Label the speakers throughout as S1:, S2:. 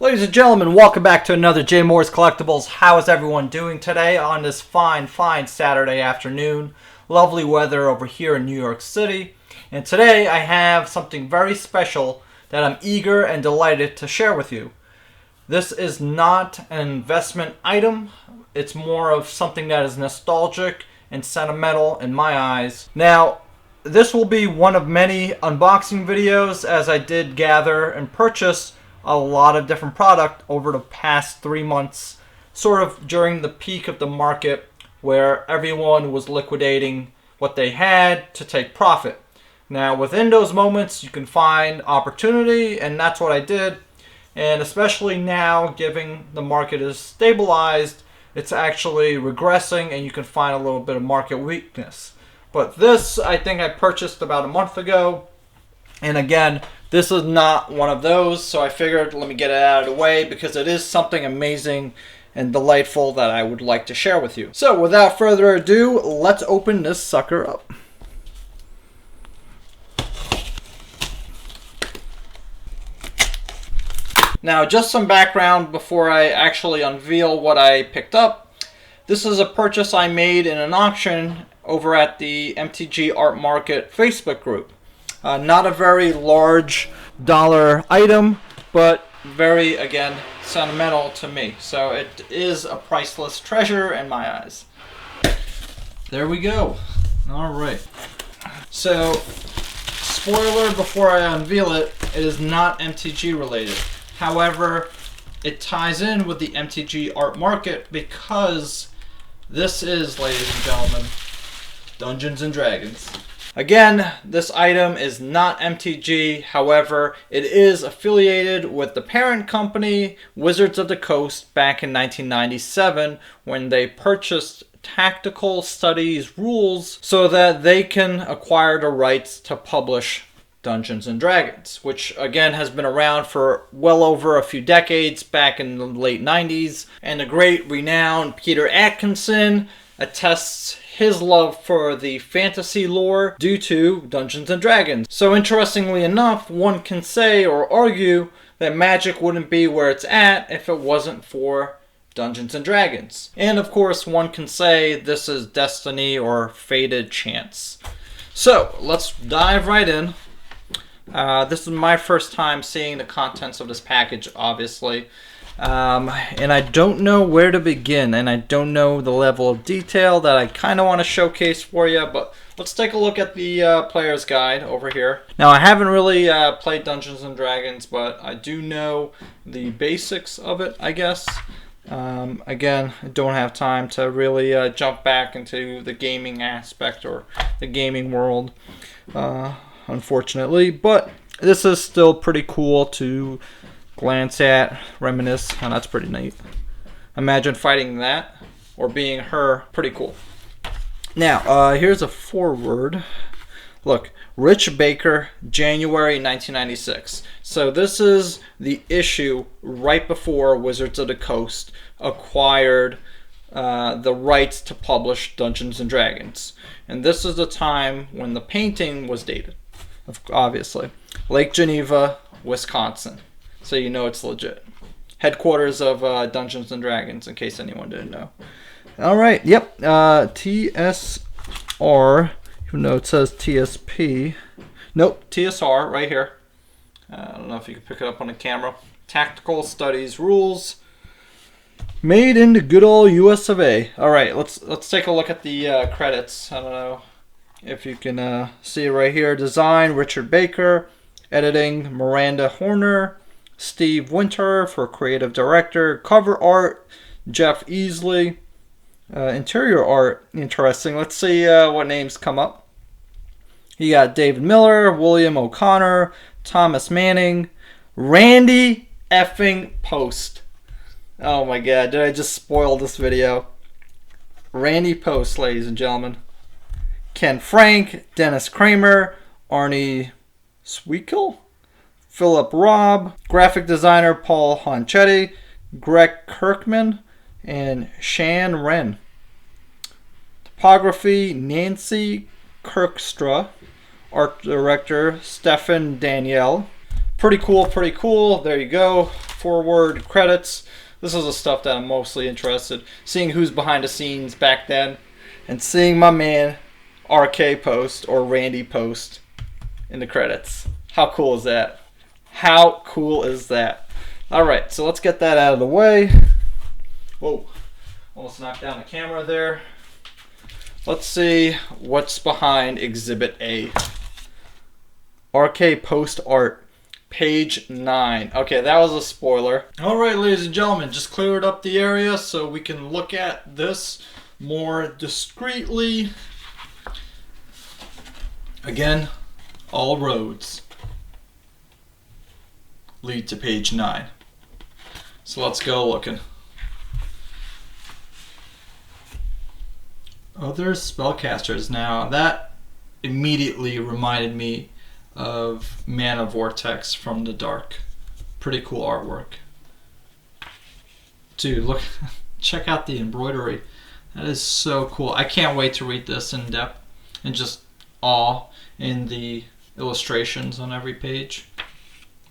S1: Ladies and gentlemen, welcome back to another Jaymorz Collectibles. How is everyone doing today on this fine Saturday afternoon? Lovely weather over here in New York City. And today I have something very special that I'm eager and delighted to share with you. This is not an investment item. It's more of something that is nostalgic and sentimental in my eyes. Now, this will be one of many unboxing videos as I did gather and purchase a lot of different product over the past 3 months, sort of during the peak of the market where everyone was liquidating what they had to take profit. Now, within those moments, you can find opportunity, and that's what I did. And especially now, given the market is stabilized, it's actually regressing, and you can find a little bit of market weakness. But this, I think I purchased about a month ago. And again, this is not one of those, so I figured let me get it out of the way because it is something amazing and delightful that I would like to share with you. So without further ado, let's open this sucker up. Now, just some background before I actually unveil what I picked up. This is a purchase I made in an auction over at the MTG Art Market Facebook group. Not a very large dollar item, but very, again, sentimental to me. So it is a priceless treasure in my eyes. There we go. All right. So, spoiler before I unveil it, it is not MTG related. However, it ties in with the MTG Art Market because this is, ladies and gentlemen, Dungeons and Dragons. Again, this item is not MTG, however, it is affiliated with the parent company, Wizards of the Coast, back in 1997 when they purchased Tactical Studies rules so that they can acquire the rights to publish Dungeons and Dragons, which again has been around for well over a few decades back in the late 90s, and the great renowned Peter Atkinson attests his love for the fantasy lore due to Dungeons and Dragons. So interestingly enough, one can say or argue that Magic wouldn't be where it's at if it wasn't for Dungeons and Dragons. And of course, one can say this is destiny or fated chance. So let's dive right in. This is my first time seeing the contents of this package, obviously. And I don't know where to begin, and I don't know the level of detail that I kind of want to showcase for you, but let's take a look at the player's guide over here. Now, I haven't really played Dungeons and Dragons, but I do know the basics of it, I guess. Again, I don't have time to really jump back into the gaming aspect or the gaming world, unfortunately, but this is still pretty cool to glance at, reminisce, and that's pretty neat. Imagine fighting that or being her. Pretty cool. Now, here's a foreword. Look, Rich Baker, January 1996. So this is the issue right before Wizards of the Coast acquired the rights to publish Dungeons and Dragons. And this is the time when the painting was dated, obviously. Lake Geneva, Wisconsin. So you know it's legit. Headquarters of Dungeons and Dragons, in case anyone didn't know. All right, yep. TSR, even though it says TSP. Nope, TSR right here. I don't know if you can pick it up on the camera. Tactical Studies Rules. Made in the good old US of A. All right, let's take a look at the credits. I don't know if you can see it right here. Design, Richard Baker. Editing, Miranda Horner. Steve Winter for creative director. Cover art, Jeff Easley. Interior art, interesting. Let's see what names come up. You got David Miller, William O'Connor, Thomas Manning, Randy effing Post. Oh my god, did I just spoil this video? Randy Post, ladies and gentlemen. Ken Frank, Dennis Kramer, Arnie Sweekel, Philip Robb, graphic designer Paul Honchetti, Greg Kirkman, and Shan Wren. Topography, Nancy Kirkstra. Art director, Stefan Danielle. Pretty cool, pretty cool. There you go. forward credits. This is the stuff that I'm mostly interested. Seeing who's behind the scenes back then. And seeing my man RK post or Randy post in the credits. How cool is that? How cool is that? Alright, so let's get that out of the way. Whoa, almost knocked down the camera there. Let's see what's behind Exhibit A. RK post art, page 9. Okay, that was a spoiler. Alright, ladies and gentlemen, just cleared up the area so we can look at this more discreetly. Again, all roads lead to page 9. So let's go looking. Other spellcasters. Now that immediately reminded me of Mana Vortex from the Dark. Pretty cool artwork. Dude, look, check out the embroidery. That is so cool. I can't wait to read this in depth and just awe in the illustrations on every page,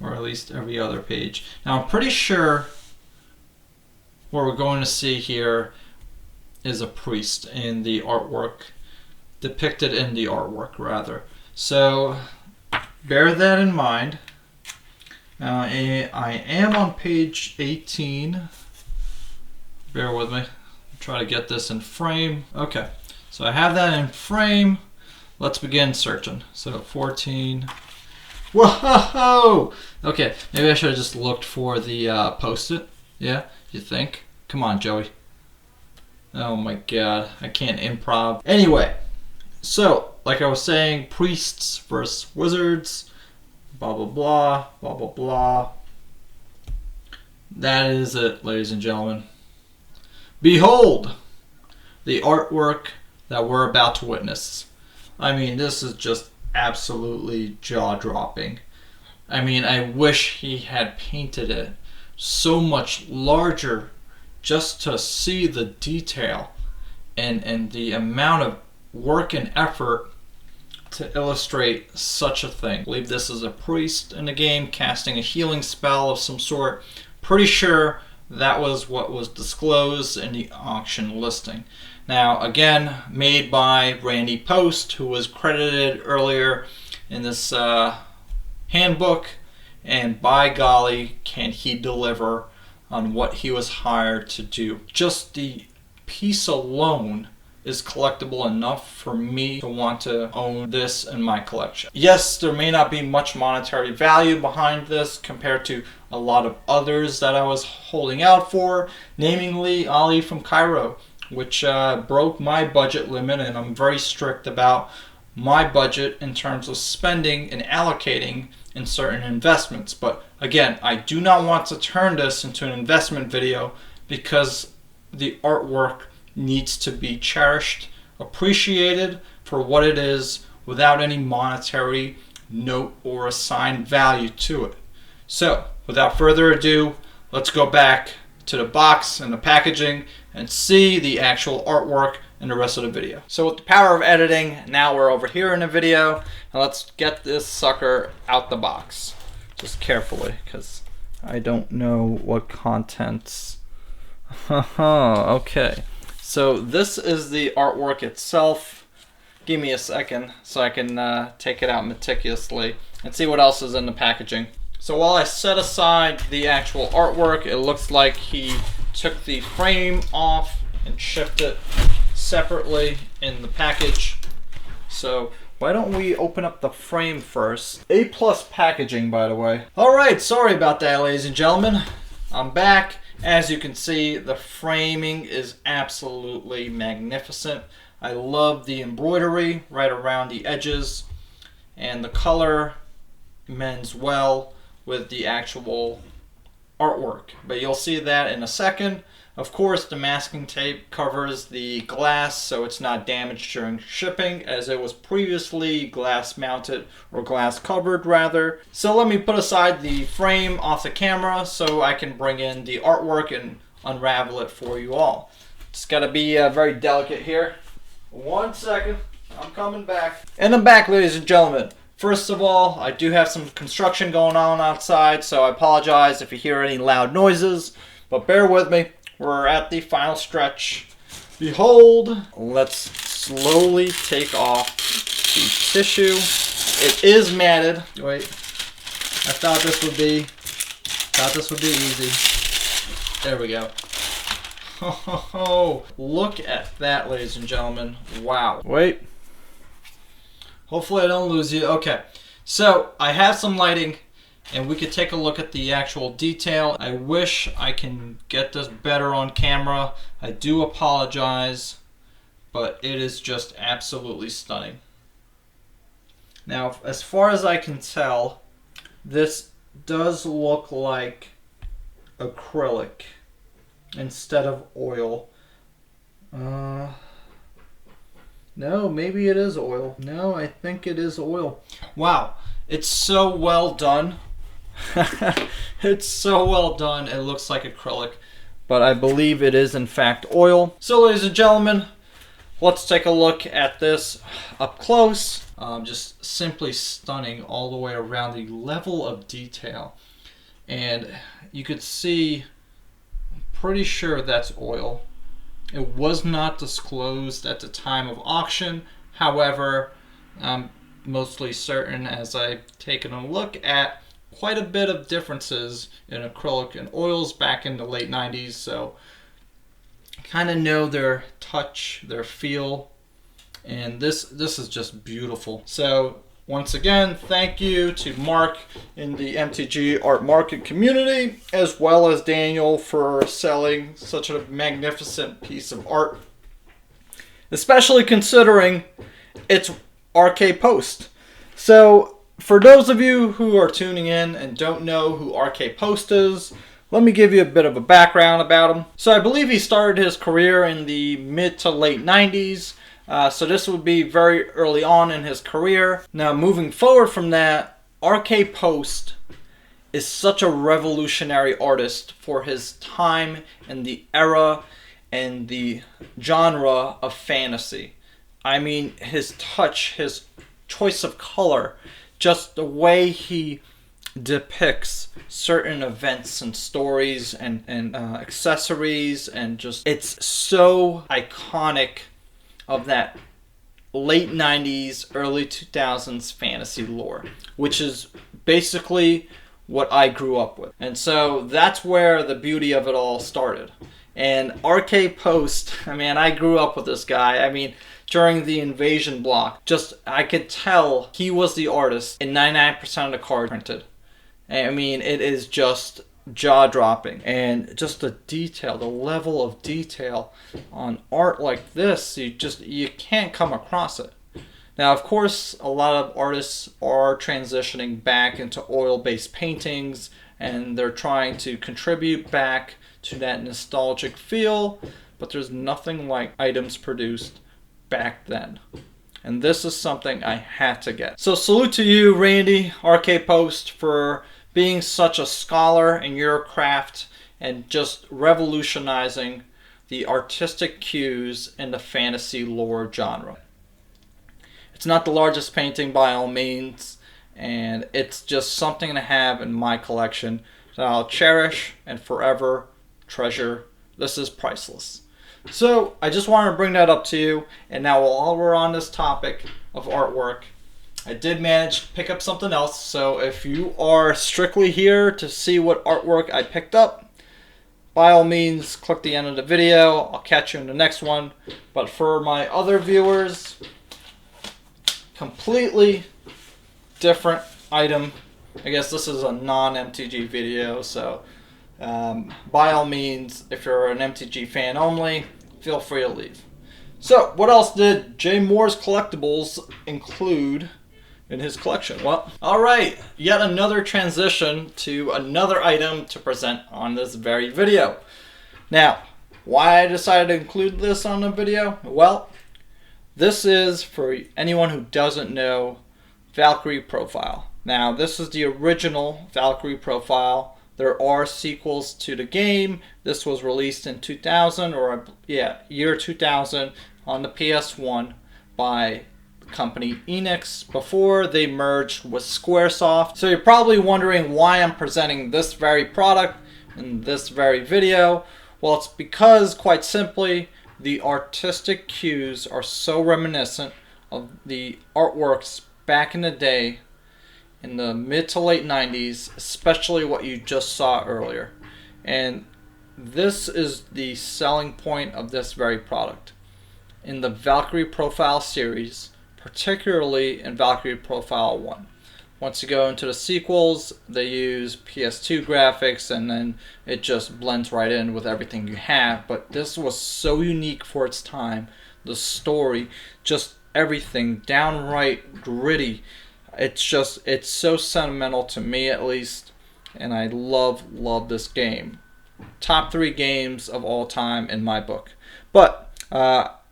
S1: or at least every other page. Now I'm pretty sure what we're going to see here is a priest in the artwork, depicted in the artwork rather. So bear that in mind. Now I am on page 18. Bear with me. Try to get this in frame. Okay, so I have that in frame. Let's begin searching. So 14. Whoa! Okay, maybe I should have just looked for the post-it. Yeah, you think? Come on, Joey. Oh my god, I can't improv. Anyway, so like I was saying, priests versus wizards, blah blah blah, blah blah blah. That is it, ladies and gentlemen. Behold the artwork that we're about to witness. I mean, this is just absolutely jaw-dropping. I mean, I wish he had painted it so much larger just to see the detail and the amount of work and effort to illustrate such a thing. I believe this is a priest in the game casting a healing spell of some sort. Pretty sure that was what was disclosed in the auction listing. Now, again, made by Randy Post, who was credited earlier in this handbook, and by golly, can he deliver on what he was hired to do. Just the piece alone is collectible enough for me to want to own this in my collection. Yes, there may not be much monetary value behind this compared to a lot of others that I was holding out for, namely Ali from Cairo, which broke my budget limit, and I'm very strict about my budget in terms of spending and allocating in certain investments. But again, I do not want to turn this into an investment video because the artwork needs to be cherished, appreciated for what it is without any monetary note or assigned value to it. So without further ado, let's go back to the box and the packaging and see the actual artwork in the rest of the video. So with the power of editing, now we're over here in the video, and let's get this sucker out the box. Just carefully, because I don't know what contents. Okay, so this is the artwork itself. Give me a second so I can take it out meticulously and see what else is in the packaging. So while I set aside the actual artwork, it looks like he took the frame off and shipped it separately in the package. So why don't we open up the frame first? A+ packaging, by the way. Alright, sorry about that, ladies and gentlemen. I'm back. As you can see, the framing is absolutely magnificent. I love the embroidery right around the edges, and the color mends well with the actual artwork. But you'll see that in a second. Of course, the masking tape covers the glass so it's not damaged during shipping, as it was previously glass mounted, or glass covered rather. So let me put aside the frame off the camera so I can bring in the artwork and unravel it for you all. Just gotta be very delicate here. 1 second, I'm coming back. And I'm back, ladies and gentlemen. First of all, I do have some construction going on outside, so I apologize if you hear any loud noises, but bear with me. We're at the final stretch. Behold, let's slowly take off the tissue. It is matted. Wait, I thought this would be easy. There we go. Oh, look at that, ladies and gentlemen. Wow. Wait. Hopefully I don't lose you. Okay, so I have some lighting and we could take a look at the actual detail. I wish I can get this better on camera. I do apologize, but it is just absolutely stunning. Now, as far as I can tell, this does look like acrylic instead of oil. No, maybe it is oil. No, I think it is oil. Wow, it's so well done. It's so well done. It looks like acrylic, but I believe it is in fact oil. So, ladies and gentlemen, let's take a look at this up close. Just simply stunning all the way around, the level of detail. And you could see, I'm pretty sure that's oil. It was not disclosed at the time of auction. However, I'm mostly certain, as I've taken a look at quite a bit of differences in acrylic and oils back in the late 90s, so kind of know their touch, their feel, and this is just beautiful. So once again, thank you to Mark in the MTG art market community, as well as Daniel for selling such a magnificent piece of art, especially considering it's RK Post. So for those of you who are tuning in and don't know who RK Post is, let me give you a bit of a background about him. So I believe he started his career in the mid to late 90s. So this would be very early on in his career. Now, moving forward from that, RK Post is such a revolutionary artist for his time and the era and the genre of fantasy. I mean, his touch, his choice of color, just the way he depicts certain events and stories and accessories, and just, it's so iconic of that late 90s, early 2000s fantasy lore, which is basically what I grew up with. And so that's where the beauty of it all started. And RK Post, I mean, I grew up with this guy. I mean, during the Invasion block, just, I could tell he was the artist in 99% of the cards printed. I mean, it is just jaw-dropping, and just the detail, the level of detail on art like this, you can't come across it. Now, of course, a lot of artists are transitioning back into oil-based paintings, and they're trying to contribute back to that nostalgic feel, but there's nothing like items produced back then. And this is something I had to get. So salute to you, Randy, RK Post, for being such a scholar in your craft and just revolutionizing the artistic cues in the fantasy lore genre. It's not the largest painting by all means, and it's just something to have in my collection that I'll cherish and forever treasure. This is priceless. So I just wanted to bring that up to you. And now while we're on this topic of artwork, I did manage to pick up something else. So if you are strictly here to see what artwork I picked up, by all means, click the end of the video. I'll catch you in the next one. But for my other viewers, completely different item. I guess this is a non-MTG video, so by all means, if you're an MTG fan only, feel free to leave. So, what else did Jaymorz Collectibles include in his collection? Well, alright, yet another transition to another item to present on this very video. Now, why I decided to include this on the video? Well, this is, for anyone who doesn't know, Valkyrie Profile. Now, this is the original Valkyrie Profile. There are sequels to the game. This was released in 2000, or yeah, year 2000 on the PS1 by company Enix before they merged with Squaresoft. So you're probably wondering why I'm presenting this very product in this very video. Well, it's because, quite simply, the artistic cues are so reminiscent of the artworks back in the day in the mid to late 90s, especially what you just saw earlier. And this is the selling point of this very product. In the Valkyrie Profile series, particularly in Valkyrie Profile 1. Once you go into the sequels, they use PS2 graphics and then it just blends right in with everything you have. But this was so unique for its time. The story, just everything, downright gritty. It's so sentimental to me, at least. And I love this game. Top 3 games of all time in my book. But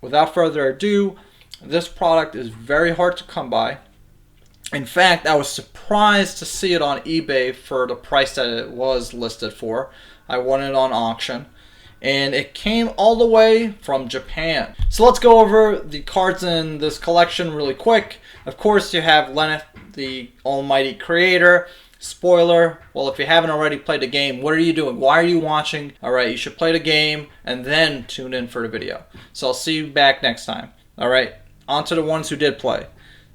S1: without further ado, this product is very hard to come by. In fact, I was surprised to see it on eBay for the price that it was listed for. I won it on auction. And it came all the way from Japan. So let's go over the cards in this collection really quick. Of course, you have Lenneth, the almighty creator. Spoiler, well, if you haven't already played the game, what are you doing? Why are you watching? Alright, you should play the game and then tune in for the video. So I'll see you back next time. Alright, on to the ones who did play.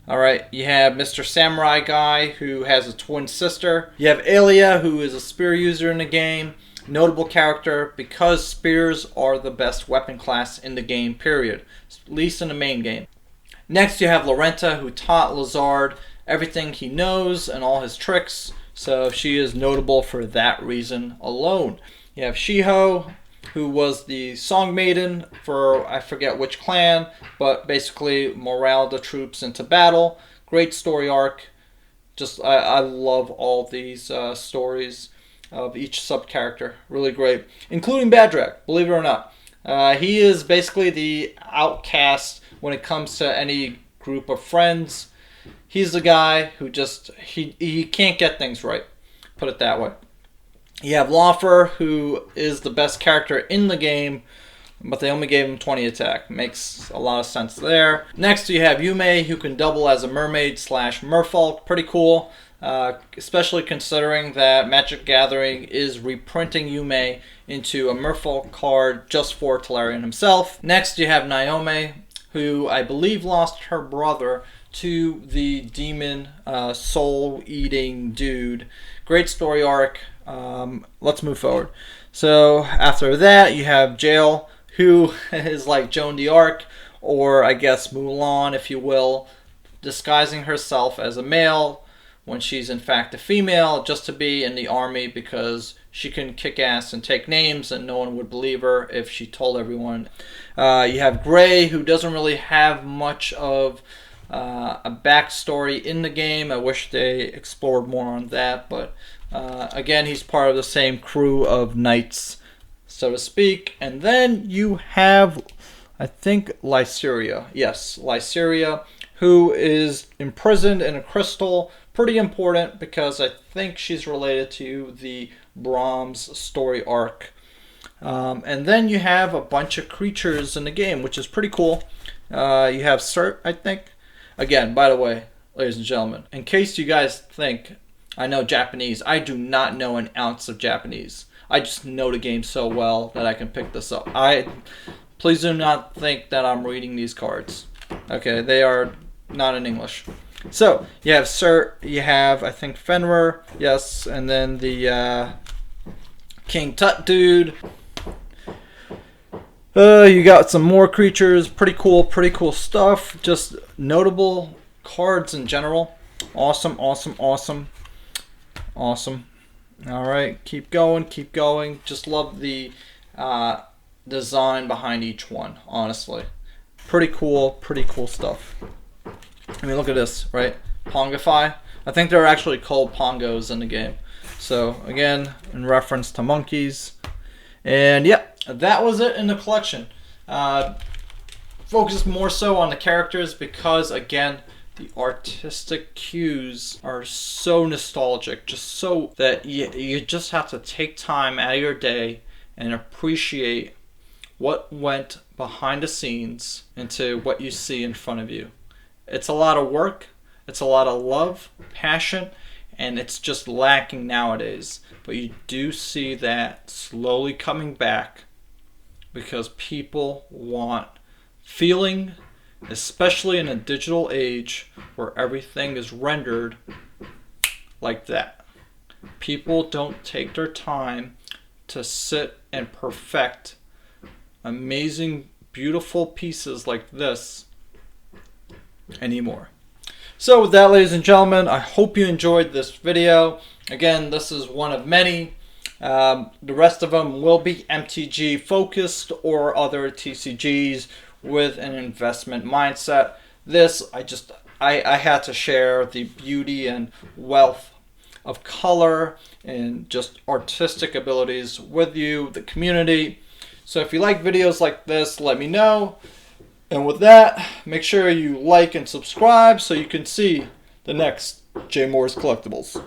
S1: Alright, you have Mr. Samurai Guy, who has a twin sister. You have Alia, who is a spear user in the game. Notable character because spears are the best weapon class in the game, period. At least in the main game. Next, you have Lorenta, who taught Lazard everything he knows and all his tricks. So she is notable for that reason alone. You have Shiho, who was the song maiden for, I forget which clan, but basically morale the troops into battle. Great story arc. Just, I love all these stories of each sub-character. Really great. Including Badrak, believe it or not. He is basically the outcast when it comes to any group of friends. He's the guy who just, he can't get things right. Put it that way. You have Laufer, who is the best character in the game, but they only gave him 20 attack. Makes a lot of sense there. Next, you have Yume, who can double as a mermaid / merfolk. Pretty cool, especially considering that Magic Gathering is reprinting Yume into a merfolk card just for Tolarian himself. Next, you have Naomi, who I believe lost her brother to the demon soul-eating dude. Great story arc. Let's move forward. So after that, you have Jael, who is like Joan d'Arc, or I guess Mulan, if you will, disguising herself as a male when she's in fact a female, just to be in the army because she can kick ass and take names and no one would believe her if she told everyone. You have Gray, who doesn't really have much of a backstory in the game. I wish they explored more on that, but again, he's part of the same crew of knights, so to speak. And then you have, I think, Lyceria. Yes, Lyceria, who is imprisoned in a crystal. Pretty important because I think she's related to the Brahms story arc. And then you have a bunch of creatures in the game, which is pretty cool. You have Cert, I think. Again, by the way, ladies and gentlemen, in case you guys think I know Japanese, I do not know an ounce of Japanese. I just know the game so well that I can pick this up. Please do not think that I'm reading these cards. Okay, they are not in English. So, you have Cert, you have, I think, Fenrir, yes, and then the King Tut dude. You got some more creatures, pretty cool stuff. Just notable cards in general. Awesome. Alright, keep going. Just love the design behind each one, honestly. Pretty cool stuff. I mean, look at this, right? Pongify. I think they're actually called Pongos in the game. So, again, in reference to monkeys. And, yeah, that was it in the collection. Focus more so on the characters because, again, the artistic cues are so nostalgic, just so that you just have to take time out of your day and appreciate what went behind the scenes into what you see in front of you. It's a lot of work, it's a lot of love, passion, and it's just lacking nowadays. But you do see that slowly coming back because people want feeling, especially in a digital age where everything is rendered like that. People don't take their time to sit and perfect amazing, beautiful pieces like this anymore. So with that, ladies and gentlemen, I hope you enjoyed this video. Again, this is one of many. The rest of them will be MTG focused or other TCGs with an investment mindset. This, I had to share the beauty and wealth of color and just artistic abilities with you, the community. So if you like videos like this, let me know. And with that, make sure you like and subscribe so you can see the next Jaymorz Collectibles.